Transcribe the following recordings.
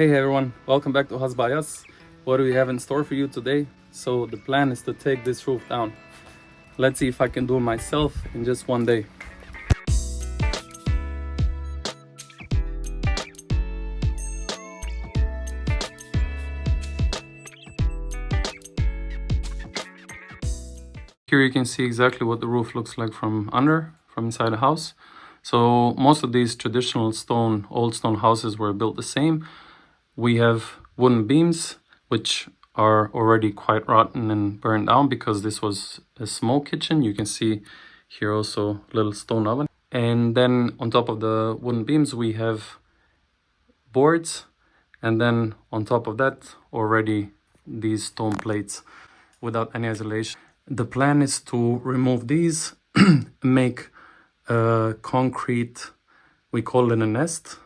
Hey everyone, welcome back to HausByUs. What do we have in store for you today? So the plan is to take this roof down. Let's see if I can do it myself in just one day. Here you can see exactly what the roof looks like from inside the house. So most of these traditional old stone houses were built the same. We have wooden beams, which are already quite rotten and burned down because this was a small kitchen. You can see here also a little stone oven. And then on top of the wooden beams, we have boards. And then on top of that, already these stone plates without any isolation. The plan is to remove these, make a concrete, we call it a nest,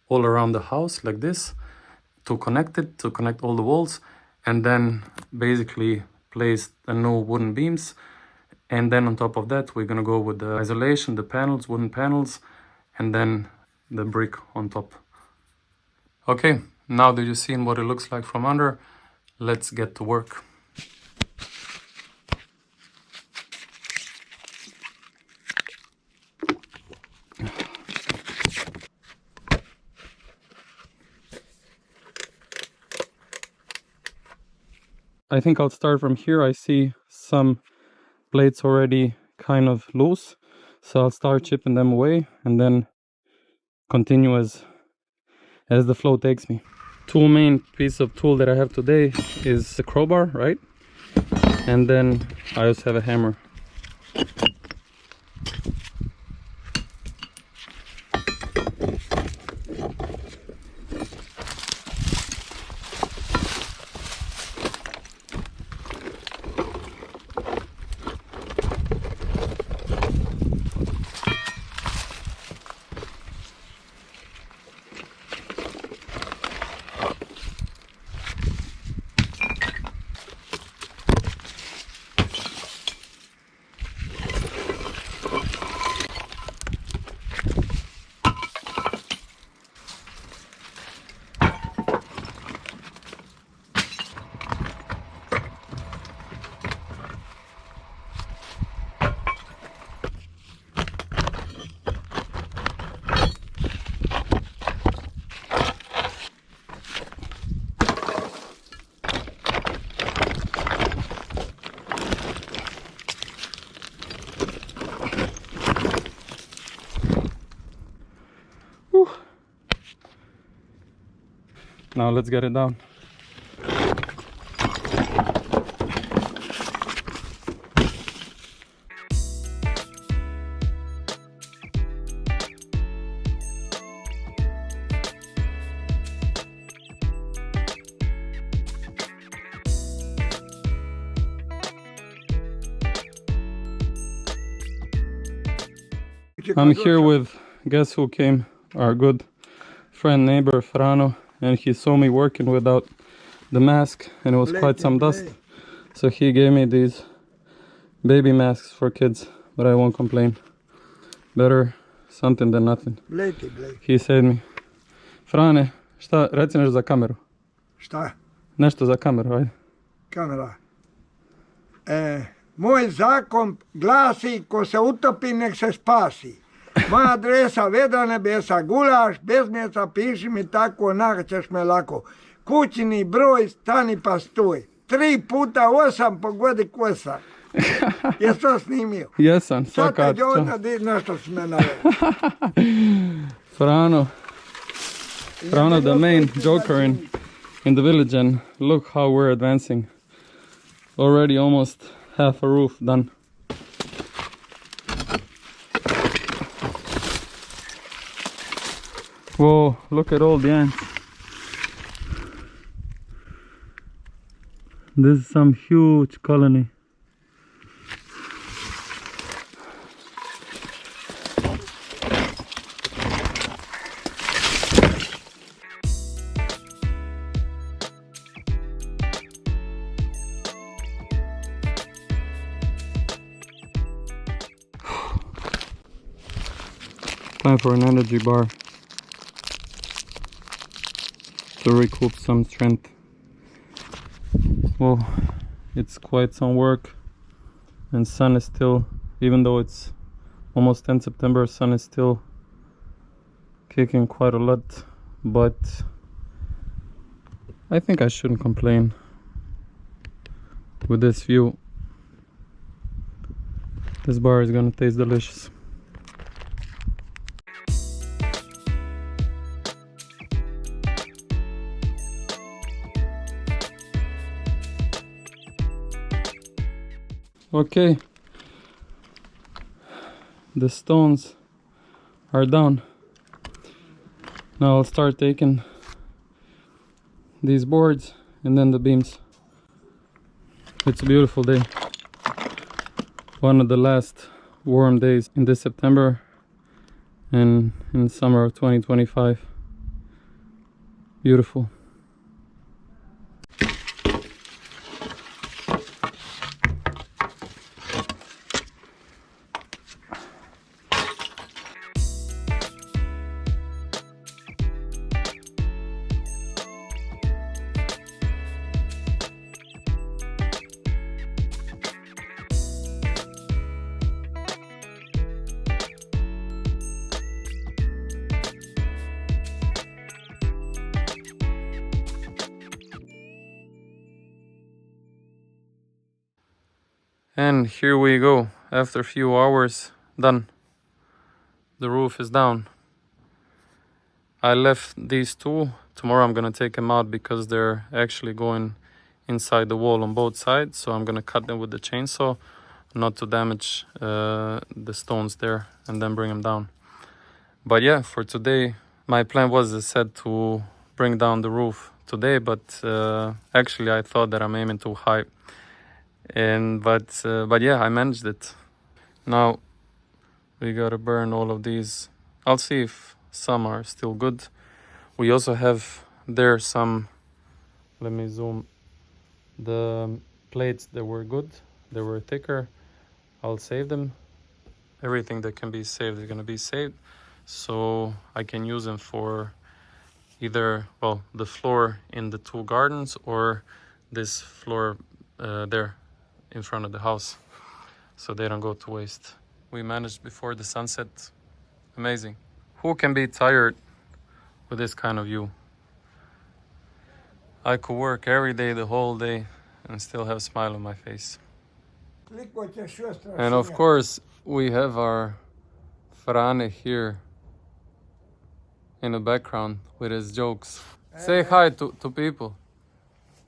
all around the house like this, to connect all the walls, and then basically place the new wooden beams. And then on top of that, we're gonna go with the isolation, the panels, wooden panels, and then the brick on top. Okay, now that you've seen what it looks like from under, let's get to work. I think I'll start from here. I see some plates already kind of loose, so I'll start chipping them away and then continue as the flow takes me. Two main piece of tool that I have today is the crowbar, right? And then I also have a hammer. Now let's get it down. I'm here with, guess who came? Our good friend, neighbor, Frano. And he saw me working without the mask, and it was quite some dust. So he gave me these baby masks for kids, but I won't complain. Better something than nothing. He said me, Frane, šta reci nešto za kameru? Šta? Nešto za kameru, ajde. Kamera. Moj zakon glasi, ko se utopi, nek se spasi. Moja adresa Veda nebesa, gulaš, bez mjeca, piši mi tako, naćeš me lako. Kućni broj, stani pa stoj. 3 puta 8 pogodi kosa. Jes to snimio? Jesam, svaka čast. Sad kad je nešto si me naveo. Frano, the main joker in the village, and look how we're advancing. Already almost half a roof done. Whoa, look at all the ants. This is some huge colony. Time for an energy bar. to recoup some strength. Well, it's quite some work, and sun is still, even though it's almost 10 September, sun is still kicking quite a lot, but I think I shouldn't complain with this view. This bar is gonna taste delicious. Okay, the stones are down. Now I'll start taking these boards and then the beams. It's a beautiful day. One of the last warm days in this September and in summer of 2025. Beautiful. And here we go, after a few hours, done. The roof is down. I left these two. Tomorrow I'm gonna take them out because they're actually going inside the wall on both sides. So I'm gonna cut them with the chainsaw, not to damage the stones there, and then bring them down. But yeah, for today, my plan was, as I said, to bring down the roof today, but actually I thought that I'm aiming too high. But yeah, I managed it. Now we gotta burn all of these. I'll see if some are still good. We also have there some, let me zoom, the plates that were good, they were thicker. I'll save them. Everything that can be saved is gonna be saved, so I can use them for either, well, the floor in the two gardens or this floor there in front of the house, so they don't go to waste. We managed before the sunset. Amazing. Who can be tired with this kind of view? I could work every day, the whole day, and still have a smile on my face. And of course, we have our Frane here in the background with his jokes. Say hi to people.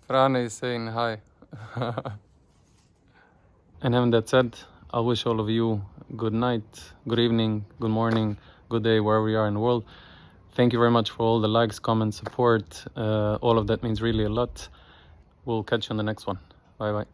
Frane is saying hi. And having that said, I wish all of you good night, good evening, good morning, good day, wherever you are in the world. Thank you very much for all the likes, comments, support. All of that means really a lot. We'll catch you on the next one. Bye bye.